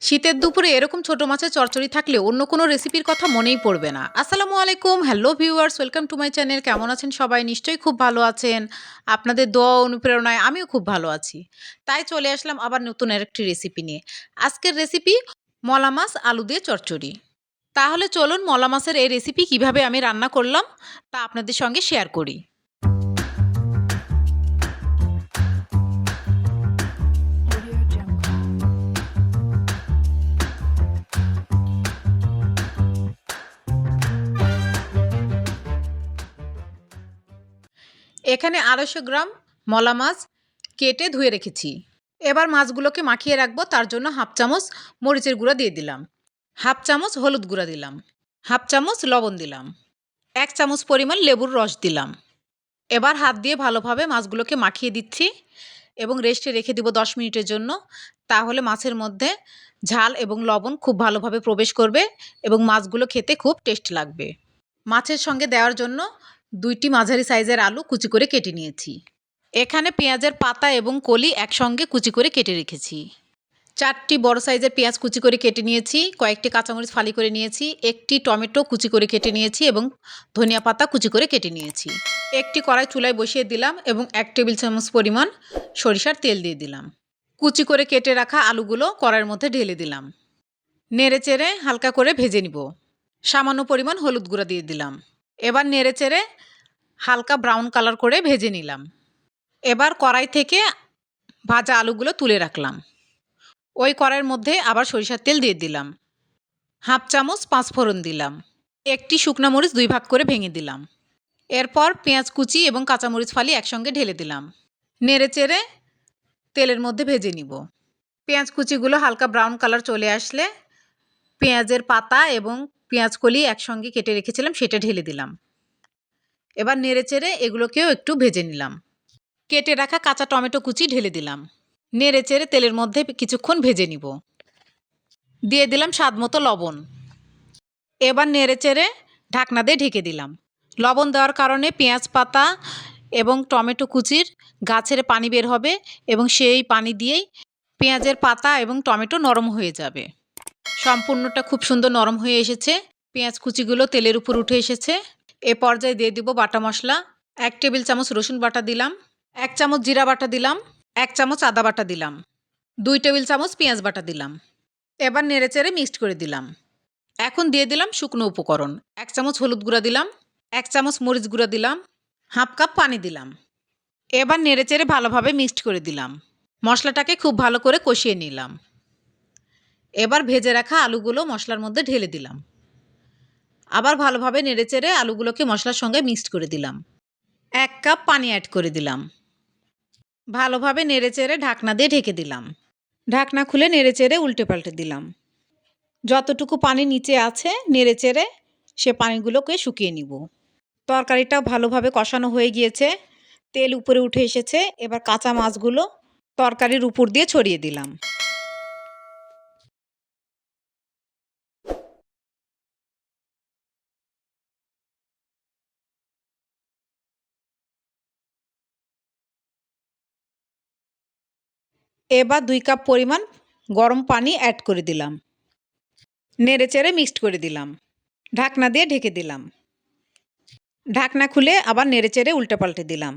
শীতের দুপুরে এরকম ছোট মাছের চচ্চড়ি থাকলে অন্য কোনো রেসিপির কথা মনেই পড়বে না। আসসালামু আলাইকুম, hello viewers, welcome to my channel. কেমন আছেন সবাই? নিশ্চয়ই খুব ভালো আছেন। আপনাদের দোয়া ও অনুপ্রেরণায় আমিও খুব ভালো আছি। তাই চলে আসলাম আবার নতুন আরেকটি রেসিপি নিয়ে। আজকের রেসিপি মলা মাছ আলু দিয়ে চচ্চড়ি। তাহলে চলুন মলা মাছের এই রেসিপি কিভাবে আমি রান্না করলাম তা আপনাদের সঙ্গে শেয়ার করি। এখানে 250 গ্রাম মলা মাছ কেটে ধুয়ে রেখেছি। এবার মাছগুলোকে মাখিয়ে রাখবো, তার জন্য হাফ চামচ মরিচের গুঁড়া দিয়ে দিলাম, হাফ চামচ হলুদ গুঁড়া দিলাম, হাফ চামচ লবণ দিলাম, 1 চামচ পরিমাণ লেবুর রস দিলাম। এবার হাত দিয়ে ভালোভাবে মাছগুলোকে মাখিয়ে দিচ্ছি এবং রেস্টে রেখে দিব 10 মিনিটের জন্য। তাহলে মাছের মধ্যে ঝাল এবং লবণ খুব ভালোভাবে প্রবেশ করবে এবং মাছগুলো খেতে খুব টেস্ট লাগবে। মাছের সঙ্গে দেওয়ার জন্য 2টি মাঝারি সাইজের আলু কুচি করে কেটে নিয়েছি। এখানে পেঁয়াজের পাতা এবং কলি একসঙ্গে কুচি করে কেটে রেখেছি। 4টি বড় সাইজের পেঁয়াজ কুচি করে কেটে নিয়েছি, কয়েকটি কাঁচামরিচ ফালি করে নিয়েছি, একটি টমেটো কুচি করে কেটে নিয়েছি এবং ধনিয়া পাতা কুচি করে কেটে নিয়েছি। একটি কড়াই চুলায় বসিয়ে দিলাম এবং 1 টেবিল চামচ পরিমাণ সরিষার তেল দিয়ে দিলাম। কুচি করে কেটে রাখা আলুগুলো কড়াইয়ের মধ্যে ঢেলে দিলাম। নেড়েচেড়ে হালকা করে ভেজে নিব। সামান্য পরিমাণ হলুদ গুঁড়া দিয়ে দিলাম। এবার নেড়েচেড়ে হালকা ব্রাউন কালার করে ভেজে নিলাম। এবার কড়াই থেকে ভাজা আলুগুলো তুলে রাখলাম। ওই কড়াইয়ের মধ্যে আবার সরিষার তেল দিয়ে দিলাম। হাফ চামচ পাঁচফোড়ন দিলাম। একটি শুকনো মরিচ 2 ভাগ করে ভেঙে দিলাম। এরপর পেঁয়াজ কুচি এবং কাঁচামরিচ ফালি একসঙ্গে ঢেলে দিলাম। নেড়েচেড়ে তেলের মধ্যে ভেজে নিব। পেঁয়াজ কুচিগুলো হালকা ব্রাউন কালার চলে আসলে পেঁয়াজের পাতা এবং পেঁয়াজ কলি একসঙ্গে কেটে রেখেছিলাম সেটা ঢেলে দিলাম। এবার নেড়েচেড়ে এগুলোকেও একটু ভেজে নিলাম। কেটে রাখা কাঁচা টমেটো কুচি ঢেলে দিলাম। নেড়েচেড়ে তেলের মধ্যে কিছুক্ষণ ভেজে নিব। দিয়ে দিলাম স্বাদমতো লবণ। এবার নেড়েচেড়ে ঢাকনা দিয়ে ঢেকে দিলাম। লবণ দেওয়ার কারণে পেঁয়াজ পাতা এবং টমেটো কুচির গা ছেড়ে পানি বের হবে এবং সেই পানি দিয়েই পেঁয়াজের পাতা এবং টমেটো নরম হয়ে যাবে। সম্পূর্ণটা খুব সুন্দর নরম হয়ে এসেছে। পেঁয়াজ কুচিগুলো তেলের উপর উঠে এসেছে। এ পর্যায়ে দিয়ে দিব বাটা মশলা। 1 টেবিল চামচ রসুন বাটা দিলাম, 1 চামচ জিরা বাটা দিলাম, 1 চামচ আদা বাটা দিলাম, 2 টেবিল চামচ পেঁয়াজ বাটা দিলাম। এবার নেড়েচেড়ে মিক্সড করে দিলাম। এখন দিয়ে দিলাম শুকনো উপকরণ। 1 চামচ হলুদ গুঁড়া দিলাম, 1 চামচ মরিচ গুঁড়া দিলাম, হাফ কাপ পানি দিলাম। এবার নেড়েচেড়ে ভালোভাবে মিক্সড করে দিলাম। মশলাটাকে খুব ভালো করে কষিয়ে নিলাম। এবার ভেজে রাখা আলুগুলো মশলার মধ্যে ঢেলে দিলাম। আবার ভালোভাবে নেড়েচেড়ে আলুগুলোকে মশলার সঙ্গে মিক্সড করে দিলাম। 1 কাপ পানি অ্যাড করে দিলাম। ভালোভাবে নেড়েচেড়ে ঢাকনা দিয়ে ঢেকে দিলাম। ঢাকনা খুলে নেড়েচেড়ে উল্টে পাল্টে দিলাম। যতটুকু পানি নিচে আছে নেড়েচেড়ে সে পানিগুলোকে শুকিয়ে নিব। তরকারিটা ভালোভাবে কষানো হয়ে গিয়েছে, তেল উপরে উঠে এসেছে। এবার কাঁচা মাছগুলো তরকারির উপর দিয়ে ছড়িয়ে দিলাম। এবার 2 কাপ পরিমাণ গরম পানি অ্যাড করে দিলাম। নেড়েচেড়ে মিক্সড করে দিলাম। ঢাকনা দিয়ে ঢেকে দিলাম। ঢাকনা খুলে আবার নেড়েচেড়ে উল্টে পাল্টে দিলাম।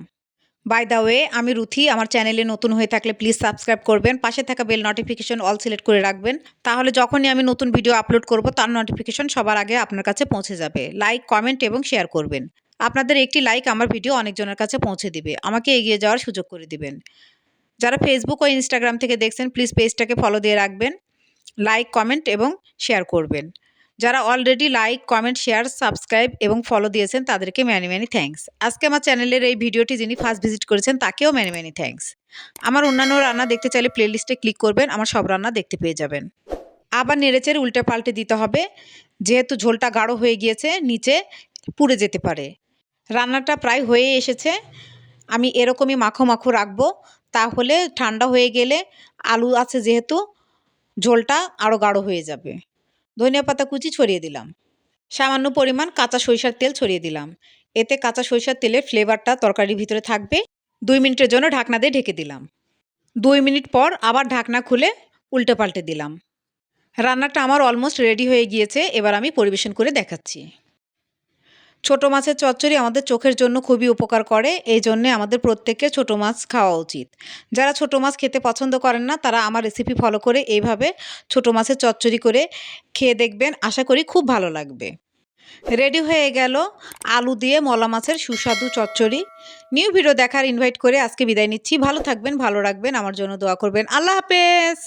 বাই দ্য ওয়ে, আমি রুথি। আমার চ্যানেলে নতুন হয়ে থাকলে প্লিজ সাবস্ক্রাইব করবেন। পাশে থাকা বেল নোটিফিকেশন অল সিলেক্ট করে রাখবেন। তাহলে যখনই আমি নতুন ভিডিও আপলোড করব তার নোটিফিকেশন সবার আগে আপনার কাছে পৌঁছে যাবে। লাইক, কমেন্ট এবং শেয়ার করবেন। আপনাদের একটি লাইক আমার ভিডিও অনেকজনের কাছে পৌঁছে দিবে, আমাকে এগিয়ে যাওয়ার সুযোগ করে দিবেন। যারা ফেসবুক ও ইনস্টাগ্রাম থেকে দেখছেন প্লিজ পেজটাকে ফলো দিয়ে রাখবেন। লাইক, কমেন্ট এবং শেয়ার করবেন। যারা already like, comment, share, subscribe এবং ফলো দিয়েছেন তাদেরকে ম্যানি ম্যানি থ্যাঙ্কস। আজকে আমার চ্যানেলের এই ভিডিওটি যিনি ফার্স্ট ভিজিট করেছেন তাকেও ম্যানি ম্যানি থ্যাঙ্কস। আমার অন্যান্য রান্না দেখতে চাইলে প্লেলিস্টে ক্লিক করবেন, আমার সব রান্না দেখতে পেয়ে যাবেন। আবার নেড়েচেড়ে উল্টে পাল্টে দিতে হবে, যেহেতু ঝোলটা গাঢ় হয়ে গিয়েছে নিচে পুড়ে যেতে পারে। রান্নাটা প্রায় হয়ে এসেছে। আমি এরকমই মাখো মাখো রাখবো, তাহলে ঠান্ডা হয়ে গেলে আলু আছে যেহেতু ঝোলটা আরও গাঢ় হয়ে যাবে। ধনিয়া পাতা কুচি ছড়িয়ে দিলাম। সামান্য পরিমাণ কাঁচা সরিষার তেল ছড়িয়ে দিলাম। এতে কাঁচা সরিষার তেলের ফ্লেভারটা তরকারির ভিতরে থাকবে। 2 মিনিটের জন্য ঢাকনা দিয়ে ঢেকে দিলাম। 2 মিনিট পর আবার ঢাকনা খুলে উল্টে পাল্টে দিলাম। রান্নাটা আমার অলমোস্ট রেডি হয়ে গিয়েছে, এবার আমি পরিবেশন করে দেখাচ্ছি। ছোট মাছের চচ্চড়ি আমাদের চোখের জন্য খুবই উপকার করে, এই জন্যে আমাদের প্রত্যেককে ছোট মাছ খাওয়া উচিত। যারা ছোট মাছ খেতে পছন্দ করেন না তারা আমার রেসিপি ফলো করে এইভাবে ছোট মাছের চচ্চড়ি করে খেয়ে দেখবেন, আশা করি খুব ভালো লাগবে। রেডি হয়ে গেল আলু দিয়ে মলা মাছের সুস্বাদু চচ্চড়ি। নিউ ভিডিও দেখার ইনভাইট করে আজকে বিদায় নিচ্ছি। ভালো থাকবেন, ভালো রাখবেন, আমার জন্য দোয়া করবেন। আল্লাহ হাফেজ।